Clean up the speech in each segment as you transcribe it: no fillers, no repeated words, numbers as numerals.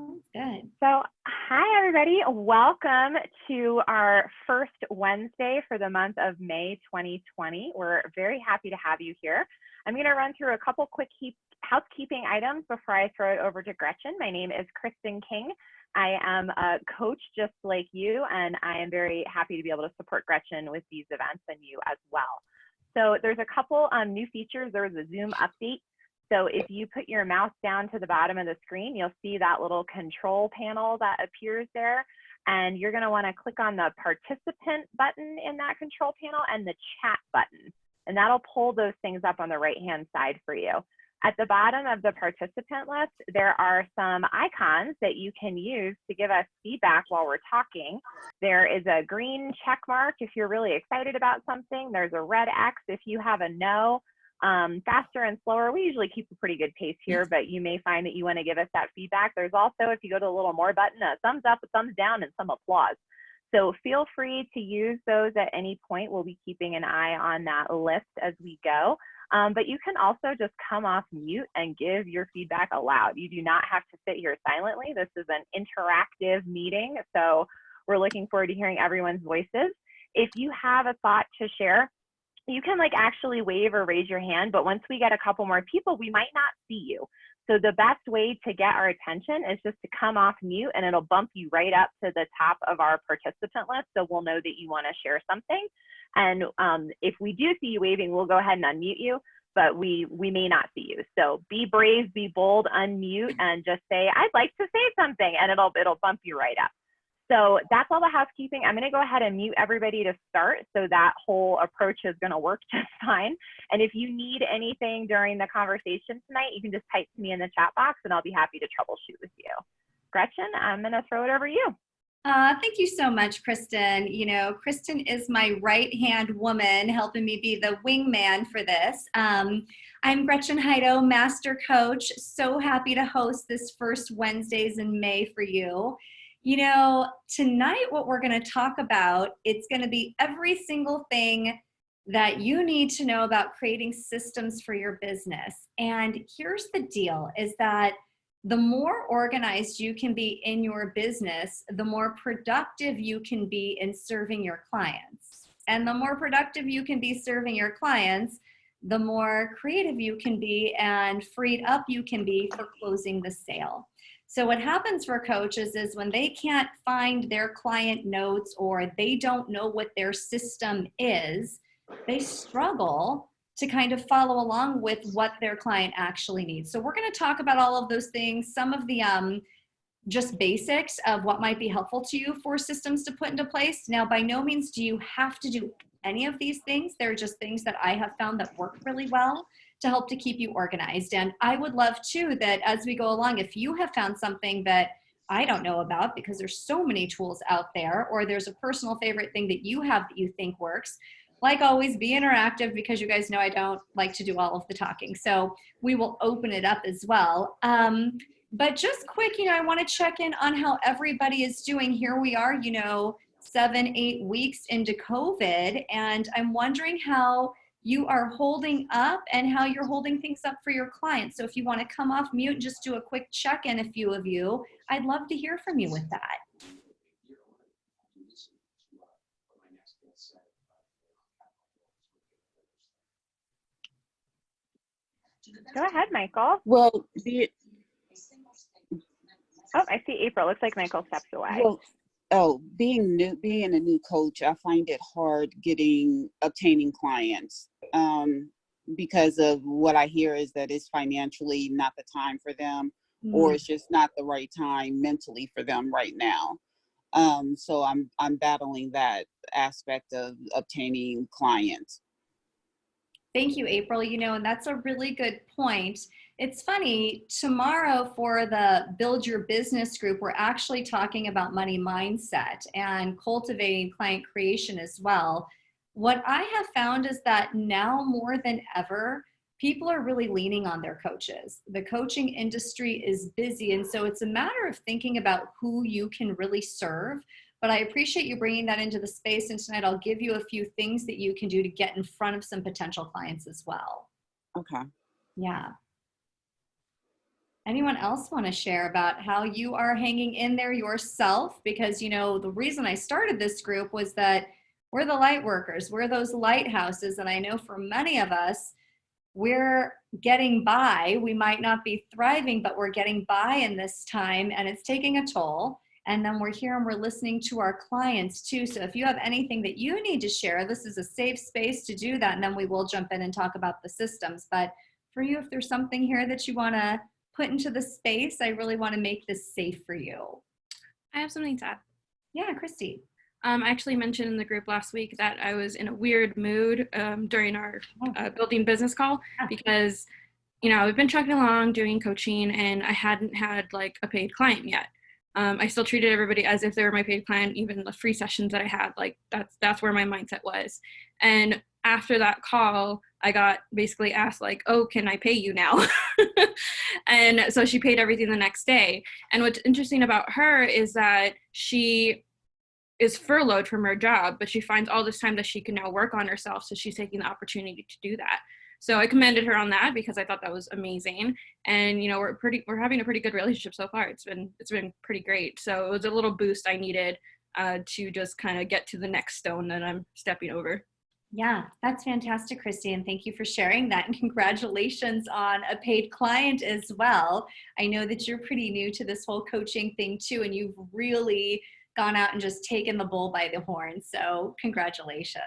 Oh, good. So, hi everybody. Welcome to our first Wednesday for the month of May 2020. We're very happy to have you here. I'm going to run through a couple quick housekeeping items before I throw it over to Gretchen. My name is Kristen King. I am a coach just like you, and I am very happy to be able to support Gretchen with these events and you as well. So there's a couple new features. There was a Zoom update. So if you put your mouse down to the bottom of the screen, you'll see that little control panel that appears there. And you're going to want to click on the participant button in that control panel and the chat button. And that'll pull those things up on the right-hand side for you. At the bottom of the participant list, there are some icons that you can use to give us feedback while we're talking. There is a green check mark if you're really excited about something. There's a red X if you have a no. Faster and slower. We usually keep a pretty good pace here, but you may find that you want to give us that feedback. There's also, if you go to the little more button, a thumbs up, a thumbs down, and some applause. So feel free to use those at any point. We'll be keeping an eye on that list as we go. But you can also just come off mute and give your feedback aloud. You do not have to sit here silently. This is an interactive meeting, so we're looking forward to hearing everyone's voices. If you have a thought to share, you can actually wave or raise your hand, but once we get a couple more people, we might not see you. So the best way to get our attention is just to come off mute, and it'll bump you right up to the top of our participant list, so we'll know that you want to share something. And if we do see you waving, we'll go ahead and unmute you, but we may not see you. So be brave, be bold, unmute, and just say, I'd like to say something, and it'll bump you right up. So that's all the housekeeping. I'm going to go ahead and mute everybody to start, so that whole approach is going to work just fine. And if you need anything during the conversation tonight, you can just type to me in the chat box and I'll be happy to troubleshoot with you. Gretchen, I'm going to throw it over to you. Thank you so much, Kristen. You know, Kristen is my right-hand woman helping me be the wingman for this. I'm Gretchen Heido, Master Coach. So happy to host this first Wednesdays in May for you. You know, tonight what we're going to talk about, it's going to be every single thing that you need to know about creating systems for your business. And here's the deal, is that the more organized you can be in your business, the more productive you can be in serving your clients. And the more productive you can be serving your clients, the more creative you can be and freed up you can be for closing the sale. So what happens for coaches is when they can't find their client notes or they don't know what their system is, they struggle to kind of follow along with what their client actually needs. So we're going to talk about all of those things, some of the just basics of what might be helpful to you for systems to put into place. Now, by no means do you have to do any of these things. They're just things that I have found that work really well to help to keep you organized. And I would love too that as we go along, if you have found something that I don't know about, because there's so many tools out there, or there's a personal favorite thing that you have that you think works, like always, be interactive, because you guys know I don't like to do all of the talking. So we will open it up as well. But just quick, I want to check in on how everybody is doing. Here we are, 7-8 weeks into COVID, and I'm wondering how you are holding up and how you're holding things up for your clients. So if you want to come off mute and just do a quick check-in, a few of you, I'd love to hear from you with that. Go ahead, Michael. Well, oh, I see April. Looks like Michael stepped away. Well, being a new coach, I find it hard obtaining clients because of what I hear is that it's financially not the time for them, or it's just not the right time mentally for them right now. So I'm battling that aspect of obtaining clients. Thank you, April. And that's a really good point. It's funny, tomorrow for the Build Your Business group, we're actually talking about money mindset and cultivating client creation as well. What I have found is that now more than ever, people are really leaning on their coaches. The coaching industry is busy, and so it's a matter of thinking about who you can really serve. But I appreciate you bringing that into the space, and tonight I'll give you a few things that you can do to get in front of some potential clients as well. Okay. Yeah. Anyone else want to share about how you are hanging in there yourself? Because, you know, the reason I started this group was that we're the light workers, we're those lighthouses. And I know for many of us, we're getting by. We might not be thriving, but we're getting by in this time, and it's taking a toll. And then we're here and we're listening to our clients too. So if you have anything that you need to share, this is a safe space to do that. And then we will jump in and talk about the systems. But for you, if there's something here that you want to put into the space, I really want to make this safe for you. I have something to add. Yeah, Christy. I actually mentioned in the group last week that I was in a weird mood during our building business call because, you know, I've been trucking along doing coaching and I hadn't had like a paid client yet. I still treated everybody as if they were my paid client, even the free sessions that I had, like that's where my mindset was. And after that call, I got basically asked like, oh, can I pay you now? And so she paid everything the next day. And what's interesting about her is that she is furloughed from her job, but she finds all this time that she can now work on herself. So she's taking the opportunity to do that. So I commended her on that because I thought that was amazing. And, you know, we're having a pretty good relationship so far. It's been pretty great. So it was a little boost I needed to just kind of get to the next stone that I'm stepping over. Yeah, that's fantastic, Christy. And thank you for sharing that. And congratulations on a paid client as well. I know that you're pretty new to this whole coaching thing too, and you've really gone out and just taken the bull by the horn. So congratulations.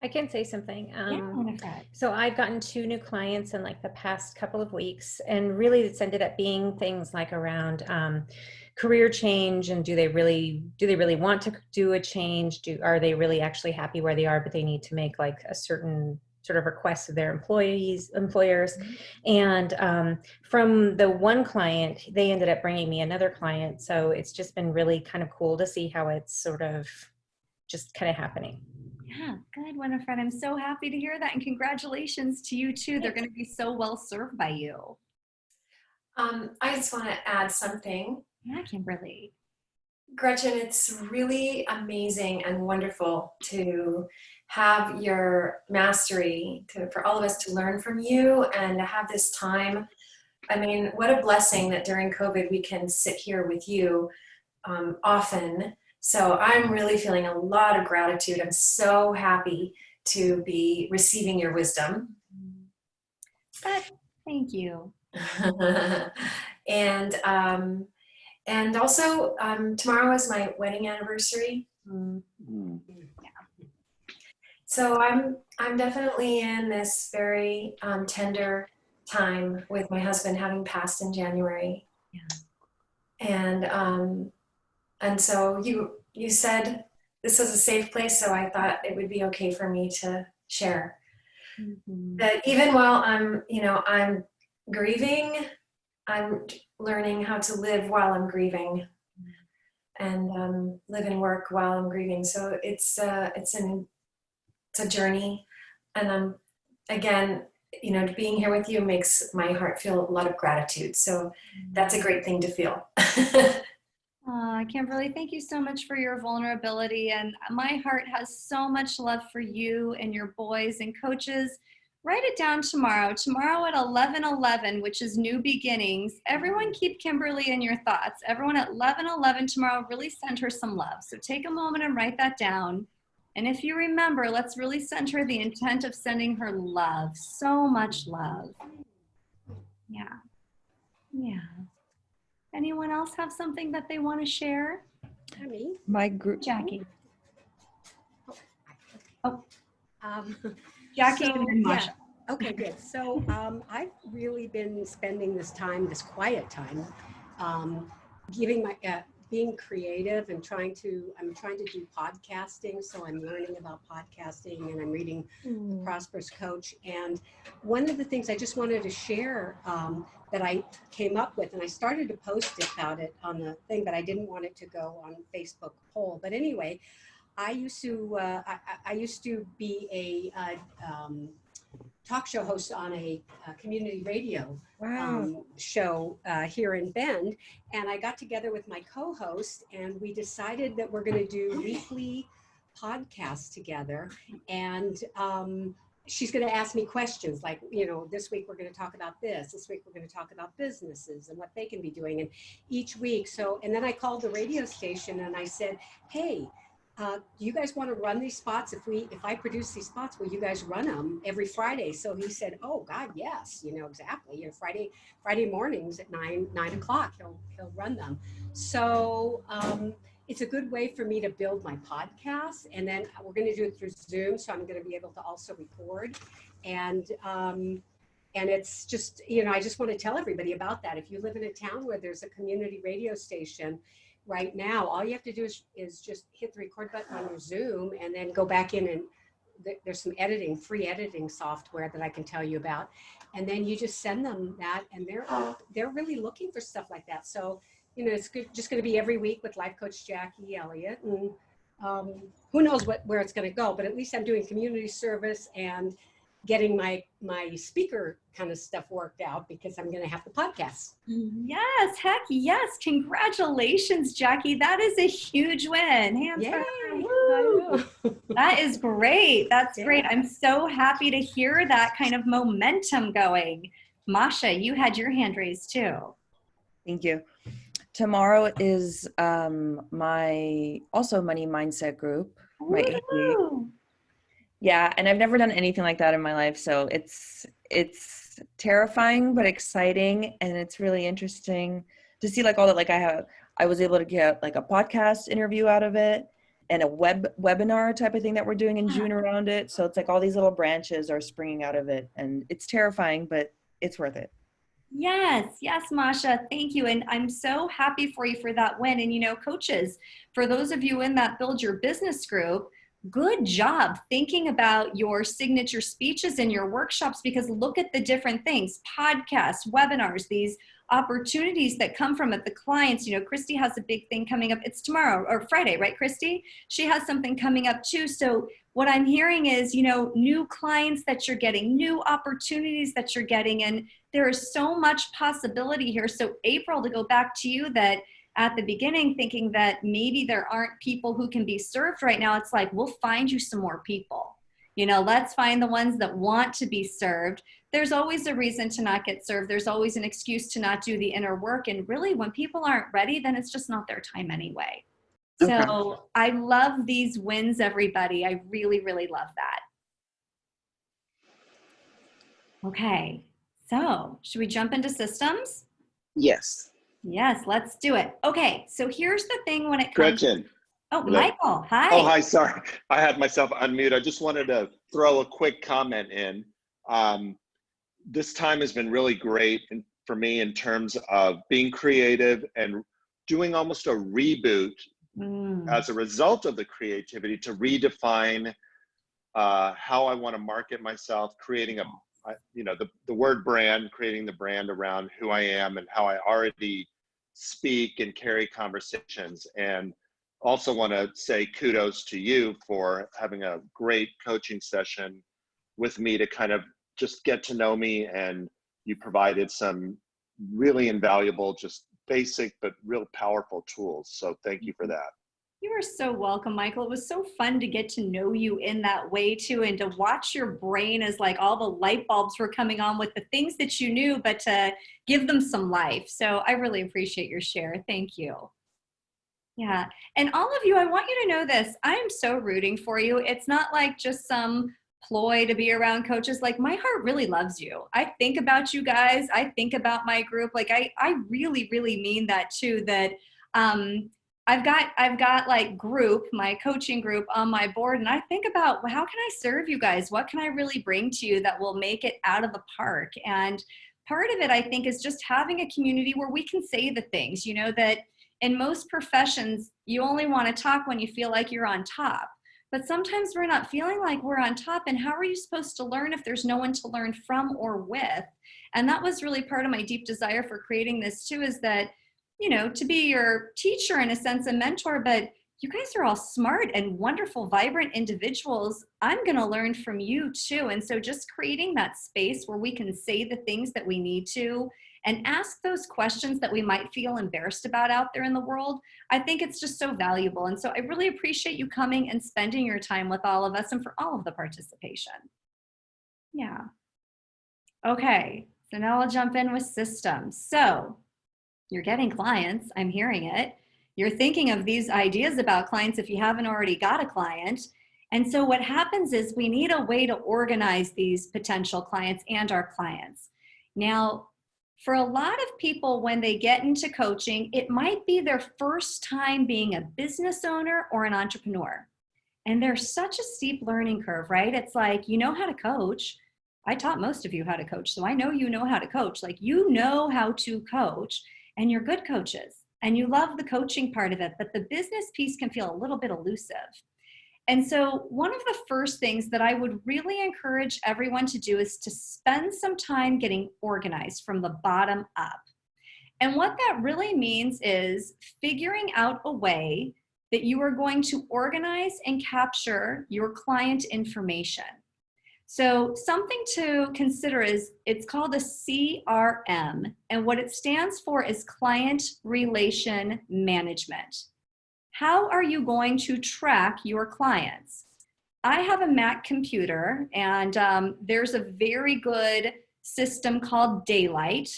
I can say something. Yeah, so I've gotten 2 new clients in like the past couple of weeks, and really it's ended up being things like around career change, and do they really want to do a change? Are they really actually happy where they are, but they need to make like a certain sort of request of their employers. Mm-hmm. And from the one client, they ended up bringing me another client. So it's just been really kind of cool to see how it's sort of just kind of happening. Yeah, good, Winifred. I'm so happy to hear that. And congratulations to you too. They're going to be so well served by you. I just want to add something. Yeah, Kimberly. Gretchen, it's really amazing and wonderful to have your mastery, for all of us to learn from you and to have this time. I mean, what a blessing that during COVID we can sit here with you often. So I'm really feeling a lot of gratitude. I'm so happy to be receiving your wisdom. Thank you. And also, tomorrow is my wedding anniversary. Mm-hmm. Yeah. So I'm definitely in this very tender time with my husband having passed in January. Yeah. And so you said this was a safe place, so I thought it would be okay for me to share. Mm-hmm. That even while I'm grieving, I'm learning how to live while I'm grieving, and live and work while I'm grieving. So it's a journey, and again, being here with you makes my heart feel a lot of gratitude. So that's a great thing to feel. Kimberly, thank you so much for your vulnerability, and my heart has so much love for you and your boys and coaches. Write it down tomorrow at 11:11, which is New Beginnings. Everyone keep Kimberly in your thoughts. Everyone at 11:11 tomorrow, really send her some love. So take a moment and write that down. And if you remember, let's really send her the intent of sending her love. So much love. Yeah. Yeah. Anyone else have something that they want to share? Me, my group. Jackie. Jackie and then Masha. Yeah. Okay, good. So I've really been spending this quiet time, being creative and I'm trying to do podcasting. So I'm learning about podcasting, and I'm reading The Prosperous Coach. And one of the things I just wanted to share that I came up with, and I started to post about it on the thing, but I didn't want it to go on Facebook poll. But anyway, I used to be a talk show host on a community radio show here in Bend, and I got together with my co-host, and we decided that we're going to do weekly podcasts together, and she's going to ask me questions like, this week we're going to talk about this week we're going to talk about businesses and what they can be doing. And each week, and then I called the radio station and I said, hey, do you guys want to run these spots? If I produce these spots, will you guys run them every Friday? So he said, oh God, yes, exactly. Friday mornings at 9 o'clock, he'll run them. So, it's a good way for me to build my podcast, and then we're going to do it through Zoom. So I'm going to be able to also record, and it's just, I just want to tell everybody about that. If you live in a town where there's a community radio station right now, all you have to do is just hit the record button on your Zoom and then go back in, and there's some free editing software that I can tell you about. And then you just send them that, and they're really looking for stuff like that. So, it's just going to be every week with Life Coach Jackie Elliott, and who knows where it's going to go, but at least I'm doing community service and getting my speaker kind of stuff worked out, because I'm going to have the podcast. Yes, heck yes. Congratulations, Jackie. That is a huge win. Hands for her. Woo. That is great. That's great. I'm so happy to hear that kind of momentum going. Masha, you had your hand raised too. Thank you. Tomorrow is my also money mindset group. My AP. Yeah, and I've never done anything like that in my life, so it's terrifying but exciting, and it's really interesting to see like all that. Like I was able to get like a podcast interview out of it, and a webinar type of thing that we're doing in June around it. So it's like all these little branches are springing out of it, and it's terrifying, but it's worth it. Yes, Masha, thank you. And I'm so happy for you for that win. And coaches, for those of you in that Build Your Business group, good job thinking about your signature speeches and your workshops, because look at the different things, podcasts, webinars, these opportunities that come from it. The clients, Christy has a big thing coming up. It's tomorrow or Friday, right, Christy? She has something coming up too. So what I'm hearing is, new clients that you're getting, new opportunities that you're getting, and there is so much possibility here. So April, to go back to you, that at the beginning thinking that maybe there aren't people who can be served right now, it's like, we'll find you some more people. Let's find the ones that want to be served. There's always a reason to not get served. There's always an excuse to not do the inner work. And really, when people aren't ready, then it's just not their time anyway. Okay. So I love these wins, everybody. I really, really love that. Okay. So should we jump into systems? Yes. Yes, let's do it. Okay. So here's the thing when it comes Gretchen. Oh, Michael, hi. Oh, hi, sorry. I had myself unmuted. I just wanted to throw a quick comment in. This time has been really great for me in terms of being creative and doing almost a reboot as a result of the creativity to redefine how I want to market myself, creating the word brand, creating the brand around who I am and how I already speak and carry conversations. And also want to say kudos to you for having a great coaching session with me to kind of just get to know me, and you provided some really invaluable, just basic but real powerful tools. So thank you for that. You are so welcome, Michael. It was so fun to get to know you in that way too, and to watch your brain as like all the light bulbs were coming on with the things that you knew, but to give them some life. So I really appreciate your share. Thank you. Yeah. And all of you, I want you to know this. I am so rooting for you. It's not like just some ploy to be around coaches. Like, my heart really loves you. I think about you guys. I think about my group. Like, I really, really mean that too, that I've got like my coaching group on my board, and I think about, well, how can I serve you guys? What can I really bring to you that will make it out of the park? And part of it, I think, is just having a community where we can say the things, that in most professions, you only want to talk when you feel like you're on top. But sometimes we're not feeling like we're on top. And how are you supposed to learn if there's no one to learn from or with? And that was really part of my deep desire for creating this too, is that, to be your teacher, in a sense, a mentor, but you guys are all smart and wonderful, vibrant individuals. I'm going to learn from you too. And so just creating that space where we can say the things that we need to and ask those questions that we might feel embarrassed about out there in the world, I think it's just so valuable. And so I really appreciate you coming and spending your time with all of us, and for all of the participation. Yeah. Okay, so now I'll jump in with systems. So you're getting clients, I'm hearing it. You're thinking of these ideas about clients if you haven't already got a client. And so what happens is we need a way to organize these potential clients and our clients. Now, for a lot of people, when they get into coaching, it might be their first time being a business owner or an entrepreneur. And there's such a steep learning curve, right? It's like, you know how to coach. I taught most of you how to coach, so I know you know how to coach. Like, you know how to coach, and you're good coaches, and you love the coaching part of it, but the business piece can feel a little bit elusive. And so, one of the first things that I would really encourage everyone to do is to spend some time getting organized from the bottom up. And what that really means is figuring out a way that you are going to organize and capture your client information. So something to consider is it's called a CRM, and what it stands for is Client Relation Management. How are you going to track your clients? I have a Mac computer, and there's a very good system called Daylight,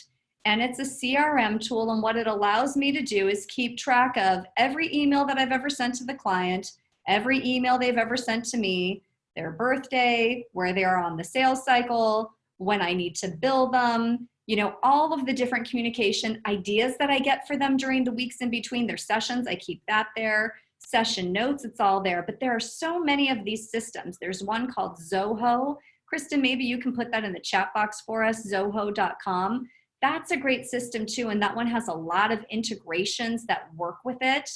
and it's a CRM tool, and what it allows me to do is keep track of every email that I've ever sent to the client, every email they've ever sent to me, their birthday, where they are on the sales cycle, when I need to bill them, you know, all of the different communication ideas that I get for them during the weeks in between their sessions, I keep that there. Session notes, it's all there. But there are so many of these systems. There's one called Zoho. Kristen, maybe you can put that in the chat box for us, zoho.com. That's a great system too, and that one has a lot of integrations that work with it.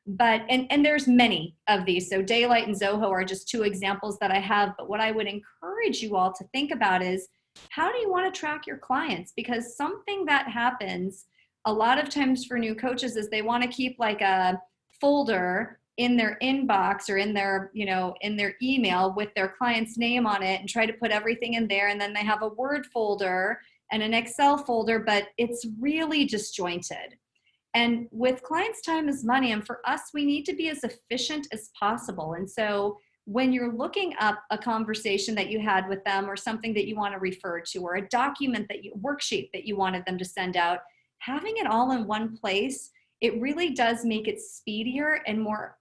But and there's many of these. So Daylight and Zoho are just two examples that I have. But what I would encourage you all to think about is, how do you want to track your clients? Because something that happens a lot of times for new coaches is they want to keep like a folder in their inbox or in their, you know, in their email with their client's name on it and try to put everything in there. And then they have a Word folder and an Excel folder, but it's really disjointed. And with clients, time is money. And for us, we need to be as efficient as possible. And so when you're looking up a conversation that you had with them or something that you want to refer to, or a document that you, worksheet that you wanted them to send out, having it all in one place, it really does make it speedier and more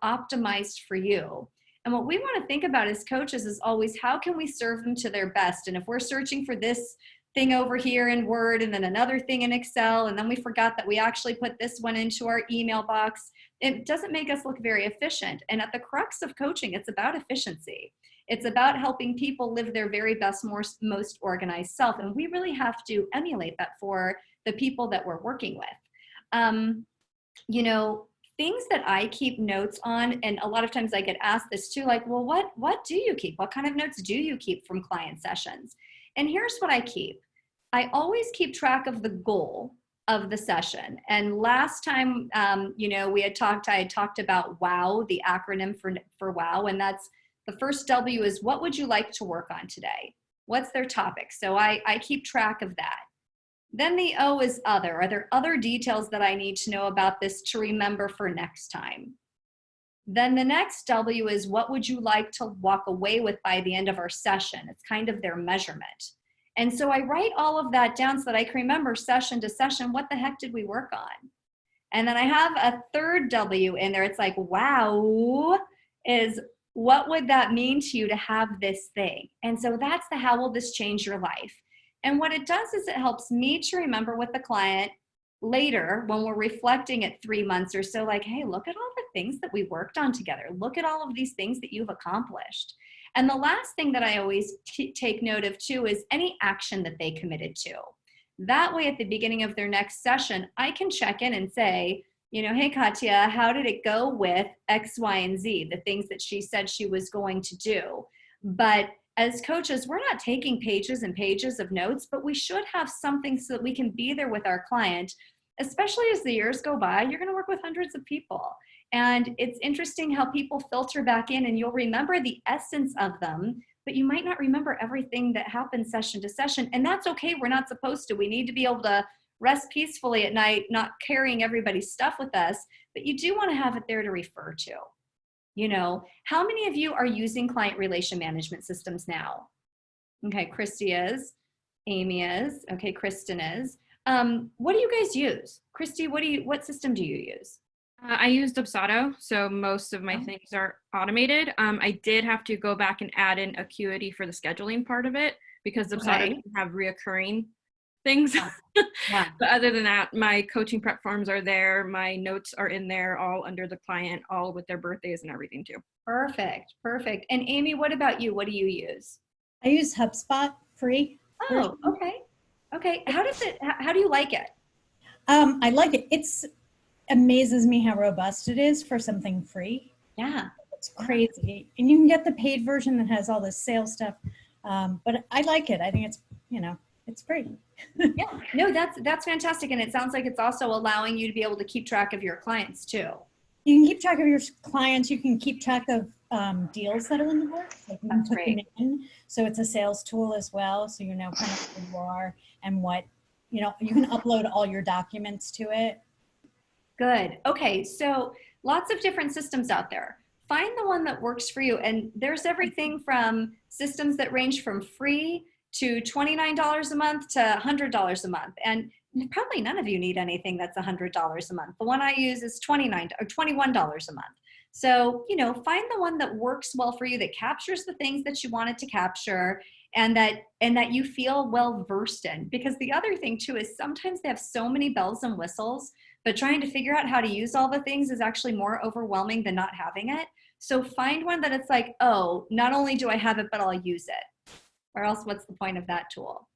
optimized for you. And what we want to think about as coaches is always, how can we serve them to their best? And if we're searching for this thing over here in Word and then another thing in Excel, and then we forgot that we actually put this one into our email box, it doesn't make us look very efficient. And at the crux of coaching, it's about efficiency. It's about helping people live their very best, most organized self. And we really have to emulate that for the people that we're working with. You know, things that I keep notes on, and a lot of times I get asked this too, like, well, what do you keep? What kind of notes do you keep from client sessions? And here's what I keep. I always keep track of the goal of the session. And last time, you know, I had talked about WOW, the acronym for WOW, and that's the first W is, what would you like to work on today? What's their topic? So I keep track of that. Then the O is other. Are there other details that I need to know about this to remember for next time? Then the next W is, what would you like to walk away with by the end of our session? It's kind of their measurement. And so I write all of that down so that I can remember session to session, what the heck did we work on? And then I have a third W in there. It's like, wow, is what would that mean to you to have this thing? And so that's the how will this change your life? And what it does is it helps me to remember with the client later when we're reflecting at 3 months or so, like, hey, look at all the things that we worked on together. Look at all of these things that you've accomplished. And the last thing that I always take note of too is any action that they committed to. That way, at the beginning of their next session, I can check in and say, you know, hey, Katya, how did it go with X, Y, and Z, the things that she said she was going to do? But as coaches, we're not taking pages and pages of notes, but we should have something so that we can be there with our client, especially as the years go by. You're going to work with hundreds of people. And it's interesting how people filter back in, and you'll remember the essence of them, but you might not remember everything that happened session to session. And that's okay. We're not supposed to. We need to be able to rest peacefully at night, not carrying everybody's stuff with us, but you do want to have it there to refer to. You know, how many of you are using client relation management systems now? Okay, Christy is. Amy is. Okay, Kristen is. What do you guys use? Christy, what system do you use? I used Dubsado, so most of my Oh. things are automated. I did have to go back and add in Acuity for the scheduling part of it because Dubsado Okay. doesn't have reoccurring things. Yeah. But other than that, my coaching prep forms are there. My notes are in there, all under the client, all with their birthdays and everything too. Perfect. Perfect. And Amy, what about you? What do you use? I use HubSpot free. Oh, okay. Okay. How do you like it? I like it. It's amazes me how robust it is for something free. Yeah. It's crazy. And you can get the paid version that has all this sales stuff. But I like it. I think it's, it's free. Yeah. No, that's fantastic. And it sounds like it's also allowing you to be able to keep track of your clients too. You can keep track of your clients. You can keep track of deals that are in the works. Like you can That's put great. them in. So it's a sales tool as well. So you know kind of who you are and what, you can upload all your documents to it. Good. Okay. So lots of different systems out there. Find the one that works for you. And there's everything from systems that range from free to $29 a month to $100 a month. And probably none of you need anything that's $100 a month. The one I use is $29 or $21 a month. So, find the one that works well for you, that captures the things that you want it to capture, and that you feel well versed in. Because the other thing too is sometimes they have so many bells and whistles, but trying to figure out how to use all the things is actually more overwhelming than not having it. So find one that it's like, oh, not only do I have it, but I'll use it. Or else what's the point of that tool?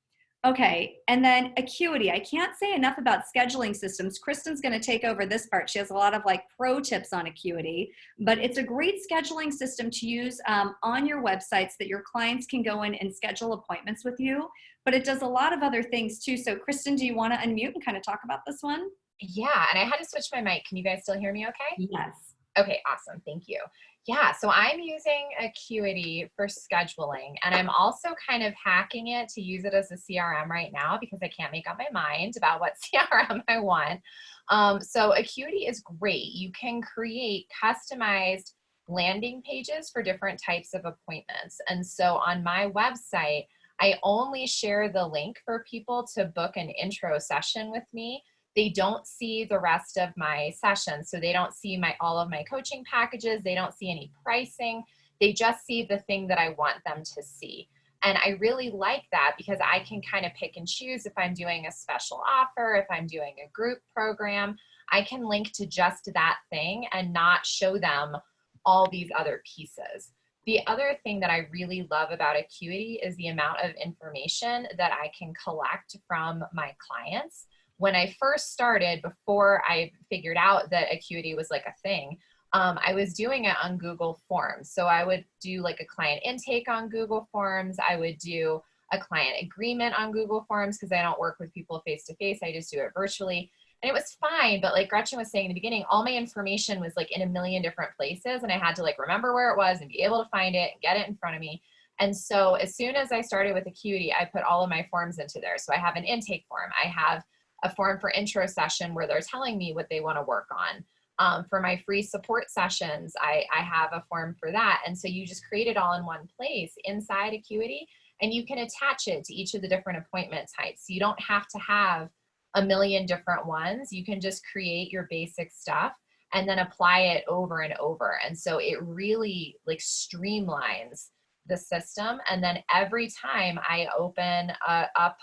Okay, and then Acuity. I can't say enough about scheduling systems. Kristen's going to take over this part. She has a lot of pro tips on Acuity, but it's a great scheduling system to use on your websites that your clients can go in and schedule appointments with you. But it does a lot of other things too. So Kristen, do you want to unmute and kind of talk about this one? Yeah, and I had to switch my mic. Can you guys still hear me okay? Yes. Okay, awesome. Thank you. Yeah, so I'm using Acuity for scheduling, and I'm also kind of hacking it to use it as a CRM right now because I can't make up my mind about what CRM I want. So Acuity is great. You can create customized landing pages for different types of appointments. And so on my website, I only share the link for people to book an intro session with me. They don't see the rest of my sessions. So they don't see all of my coaching packages. They don't see any pricing. They just see the thing that I want them to see. And I really like that because I can kind of pick and choose if I'm doing a special offer, if I'm doing a group program, I can link to just that thing and not show them all these other pieces. The other thing that I really love about Acuity is the amount of information that I can collect from my clients. When I first started, before I figured out that Acuity was like a thing, I was doing it on Google Forms. So I would do like a client intake on Google Forms. I would do a client agreement on Google Forms because I don't work with people face to face. I just do it virtually. And it was fine. But like Gretchen was saying in the beginning, all my information was like in a million different places. And I had to like remember where it was and be able to find it and get it in front of me. And so as soon as I started with Acuity, I put all of my forms into there. So I have an intake form. I have a form for intro session where they're telling me what they want to work on. For my free support sessions, I have a form for that. And so you just create it all in one place inside Acuity, and you can attach it to each of the different appointment types. So you don't have to have a million different ones. You can just create your basic stuff and then apply it over and over. And so it really like streamlines the system. And then every time I open up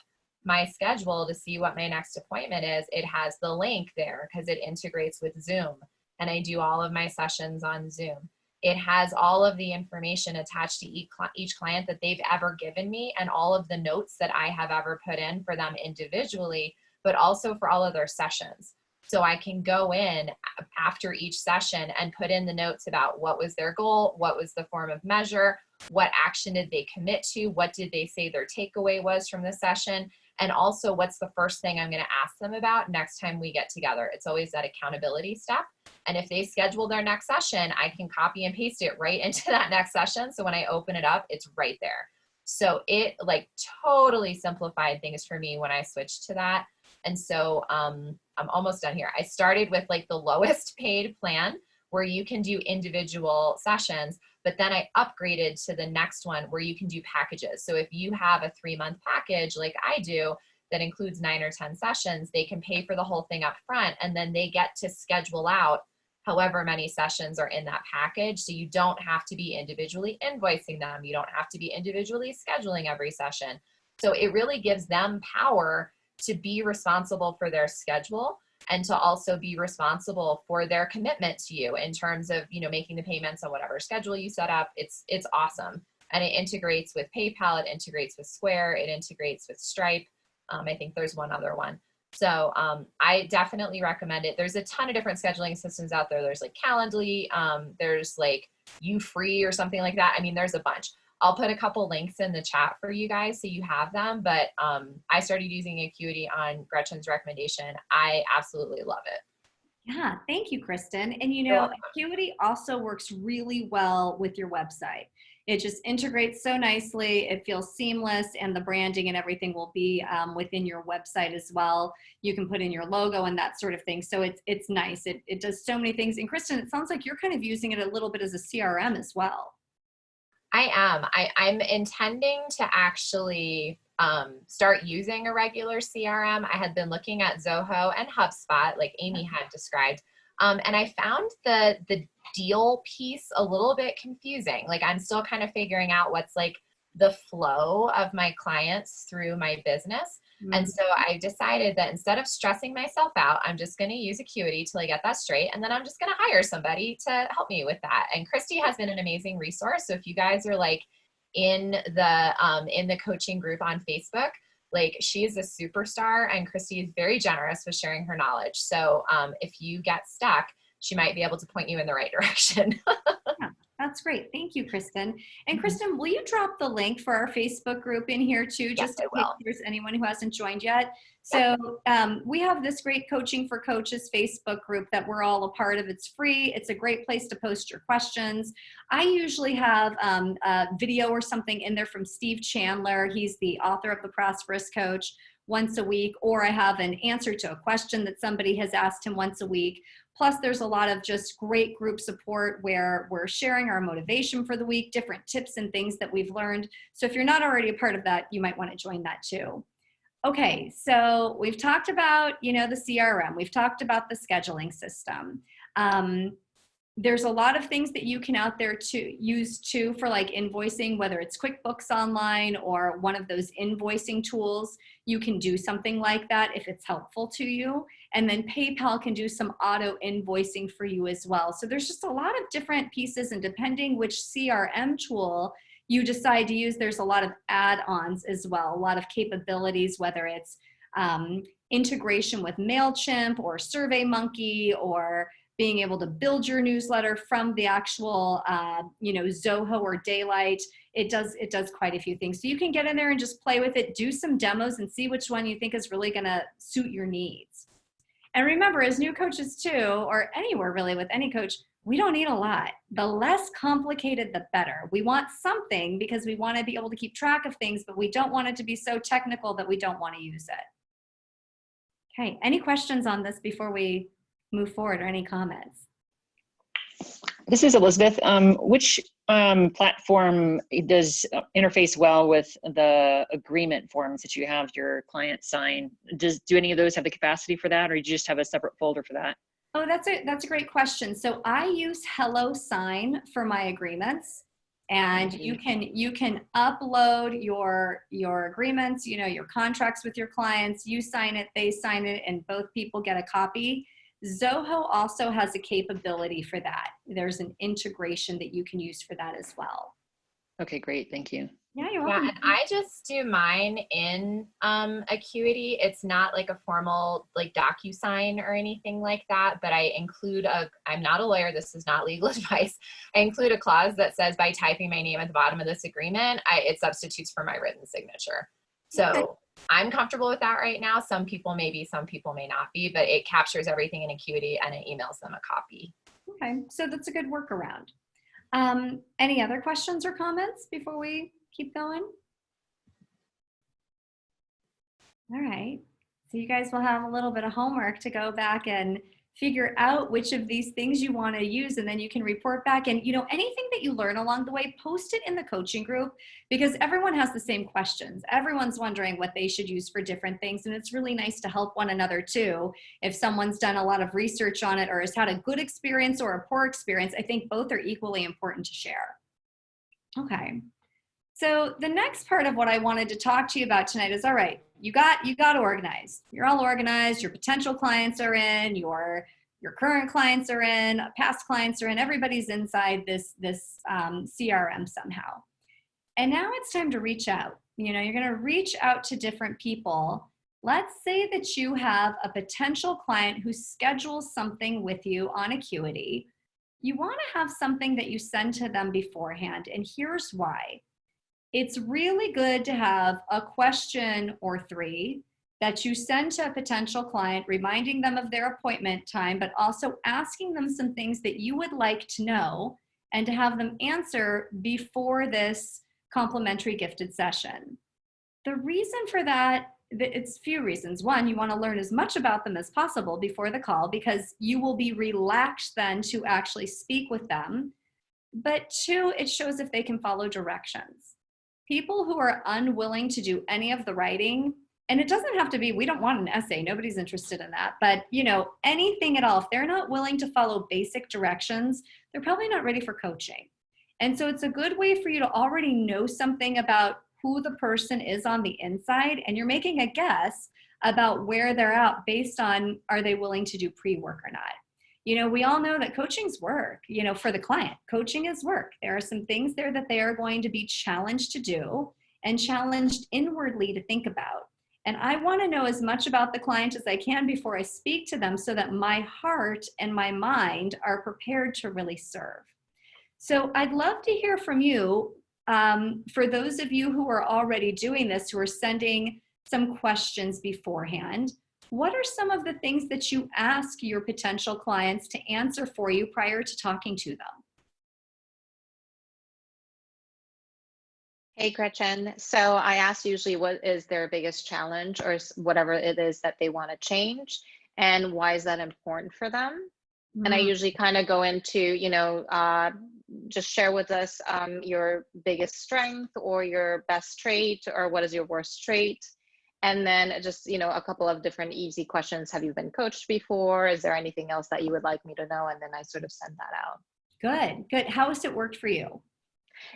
my schedule to see what my next appointment is, it has the link there because it integrates with Zoom, and I do all of my sessions on Zoom. It has all of the information attached to each client that they've ever given me and all of the notes that I have ever put in for them individually, but also for all of their sessions. So I can go in after each session and put in the notes about what was their goal, what was the form of measure, what action did they commit to, what did they say their takeaway was from the session, and also what's the first thing I'm going to ask them about next time we get together. It's always that accountability step. And if they schedule their next session, I can copy and paste it right into that next session. So when I open it up, it's right there. So it like totally simplified things for me when I switched to that. And so I'm almost done here. I started with like the lowest paid plan where you can do individual sessions, But then I upgraded to the next one where you can do packages. So if you have a 3-month package like I do that includes 9 or 10 sessions, they can pay for the whole thing up front, and then they get to schedule out however many sessions are in that package. So you don't have to be individually invoicing them. You don't have to be individually scheduling every session. So it really gives them power to be responsible for their schedule and to also be responsible for their commitment to you in terms of, you know, making the payments on whatever schedule you set up. It's awesome. And it integrates with PayPal, it integrates with Square, it integrates with Stripe. I think there's one other one. So I definitely recommend it. There's a ton of different scheduling systems out there. There's like Calendly, there's like YouFree or something like that. I mean, there's a bunch. I'll put a couple links in the chat for you guys so you have them. But I started using Acuity on Gretchen's recommendation. I absolutely love it. Yeah, thank you, Kristen. And you know, Acuity also works really well with your website. It just integrates so nicely. It feels seamless, and the branding and everything will be within your website as well. You can put in your logo and that sort of thing. So it's nice. It does so many things. And Kristen, it sounds like you're kind of using it a little bit as a CRM as well. I am. I'm intending to actually start using a regular CRM. I had been looking at Zoho and HubSpot, like Amy had described. And I found the deal piece a little bit confusing. Like I'm still kind of figuring out what's like the flow of my clients through my business. Mm-hmm. And so I decided that instead of stressing myself out, I'm just going to use Acuity till I get that straight. And then I'm just going to hire somebody to help me with that. And Christy has been an amazing resource. So if you guys are like in the coaching group on Facebook, like she is a superstar, and Christy is very generous with sharing her knowledge. So if you get stuck, she might be able to point you in the right direction. Yeah, that's great. Thank you, Kristen. And Kristen, will you drop the link for our Facebook group in here too, just in case there's anyone who hasn't joined yet? So we have this great Coaching for Coaches Facebook group that we're all a part of. It's free. It's a great place to post your questions. I usually have a video or something in there from Steve Chandler. He's the author of The Prosperous Coach, once a week, or I have an answer to a question that somebody has asked him once a week. Plus, there's a lot of just great group support where we're sharing our motivation for the week, different tips and things that we've learned. So if you're not already a part of that, you might want to join that too. Okay, so we've talked about, you know, the CRM. We've talked about the scheduling system. There's a lot of things that you can out there to use too for like invoicing, whether it's QuickBooks Online or one of those invoicing tools. You can do something like that if it's helpful to you. And then PayPal can do some auto invoicing for you as well. So there's just a lot of different pieces, and depending which CRM tool you decide to use, there's a lot of add-ons as well, a lot of capabilities, whether it's integration with MailChimp or SurveyMonkey, or being able to build your newsletter from the actual, you know, Zoho or Daylight. It does quite a few things. So you can get in there and just play with it, do some demos, and see which one you think is really gonna suit your needs. And remember, as new coaches too, or anywhere really with any coach, we don't need a lot. The less complicated, the better. We want something because we want to be able to keep track of things, but we don't want it to be so technical that we don't want to use it. Okay, any questions on this before we move forward, or any comments? This is Elizabeth. Which platform does interface well with the agreement forms that you have your clients sign? Do any of those have the capacity for that, or do you just have a separate folder for that? Oh, that's a great question. So I use HelloSign for my agreements, and you can upload your agreements, you know, your contracts with your clients. You sign it, they sign it, and both people get a copy. Zoho also has a capability for that. There's an integration that you can use for that as well. Okay, great. Thank you. Yeah, you're welcome. Yeah, and I just do mine in Acuity. It's not like a formal like DocuSign or anything like that, but I include I'm not a lawyer, this is not legal advice. I include a clause that says by typing my name at the bottom of this agreement, it substitutes for my written signature. So okay. I'm comfortable with that right now. Some people may be, some people may not be, but it captures everything in Acuity and it emails them a copy. Okay, so that's a good workaround. Any other questions or comments before we keep going? All right, so you guys will have a little bit of homework to go back and figure out which of these things you want to use, and then you can report back. And anything that you learn along the way, post it in the coaching group, because everyone has the same questions. Everyone's wondering what they should use for different things, and it's really nice to help one another too. If someone's done a lot of research on it or has had a good experience or a poor experience, I think both are equally important to share. Okay. So the next part of what I wanted to talk to you about tonight is, all right, you got organized. You're all organized. Your potential clients are in. Your current clients are in. Past clients are in. Everybody's inside this CRM somehow. And now it's time to reach out. You're going to reach out to different people. Let's say that you have a potential client who schedules something with you on Acuity. You want to have something that you send to them beforehand, and here's why. It's really good to have a question or 3 that you send to a potential client, reminding them of their appointment time, but also asking them some things that you would like to know, and to have them answer before this complimentary gifted session. The reason for that, it's a few reasons. One, you want to learn as much about them as possible before the call, because you will be relaxed then to actually speak with them. But 2, it shows if they can follow directions. People who are unwilling to do any of the writing, and it doesn't have to be, we don't want an essay, nobody's interested in that, but anything at all, if they're not willing to follow basic directions, they're probably not ready for coaching. And so it's a good way for you to already know something about who the person is on the inside, and you're making a guess about where they're at based on, are they willing to do pre-work or not? We all know that coaching's work, for the client. Coaching is work. There are some things there that they are going to be challenged to do and challenged inwardly to think about. And I want to know as much about the client as I can before I speak to them, so that my heart and my mind are prepared to really serve. So I'd love to hear from you. For those of you who are already doing this, who are sending some questions beforehand, what are some of the things that you ask your potential clients to answer for you prior to talking to them? Hey, Gretchen. So I ask usually what is their biggest challenge or whatever it is that they want to change, and why is that important for them? And I usually kind of go into, just share with us your biggest strength or your best trait, or what is your worst trait? And then just, a couple of different easy questions. Have you been coached before? Is there anything else that you would like me to know? And then I sort of send that out. Good. How has it worked for you?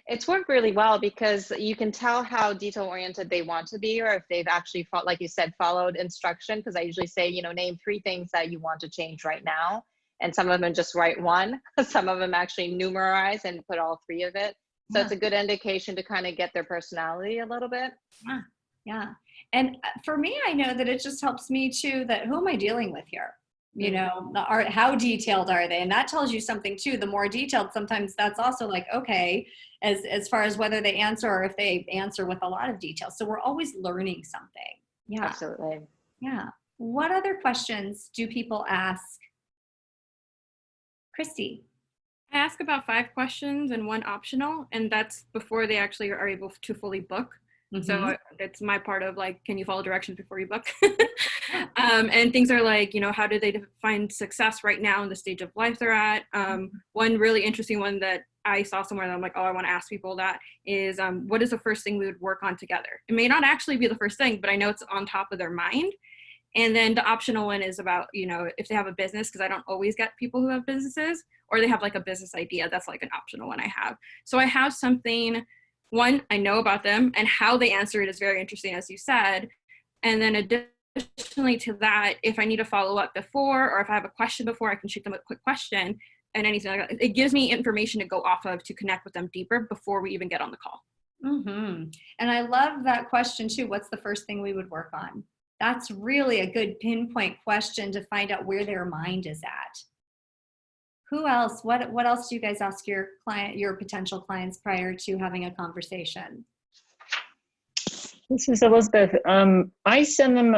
It's worked really well, because you can tell how detail oriented they want to be, or if they've actually, like you said, followed instruction. Because I usually say, name 3 things that you want to change right now. And some of them just write 1. Some of them actually numerize and put all 3 of it. So it's a good indication to kind of get their personality a little bit. Yeah. And for me, I know that it just helps me too, that who am I dealing with here? How detailed are they? And that tells you something too. The more detailed, sometimes that's also like, okay, as far as whether they answer or if they answer with a lot of detail. So we're always learning something. Yeah. Absolutely. Yeah. What other questions do people ask? Christy. I ask about 5 questions and 1 optional, and that's before they actually are able to fully book. So it's my part of like, can you follow directions before you book? And things are like, how do they define success right now in the stage of life they're at? One really interesting one that I saw somewhere that I'm like, oh, I want to ask people that is, what is the first thing we would work on together? It may not actually be the first thing, but I know it's on top of their mind. And then the optional one is about, if they have a business, because I don't always get people who have businesses, or they have like a business idea. That's like an optional one I have. So I have something, one, I know about them, and how they answer it is very interesting, as you said. And then additionally to that, if I need to follow up before, or if I have a question before, I can shoot them a quick question and anything like that. It gives me information to go off of to connect with them deeper before we even get on the call. And I love that question too. What's the first thing we would work on? That's really a good pinpoint question to find out where their mind is at. Who else? What else do you guys ask your potential clients prior to having a conversation? This is Elizabeth. I send them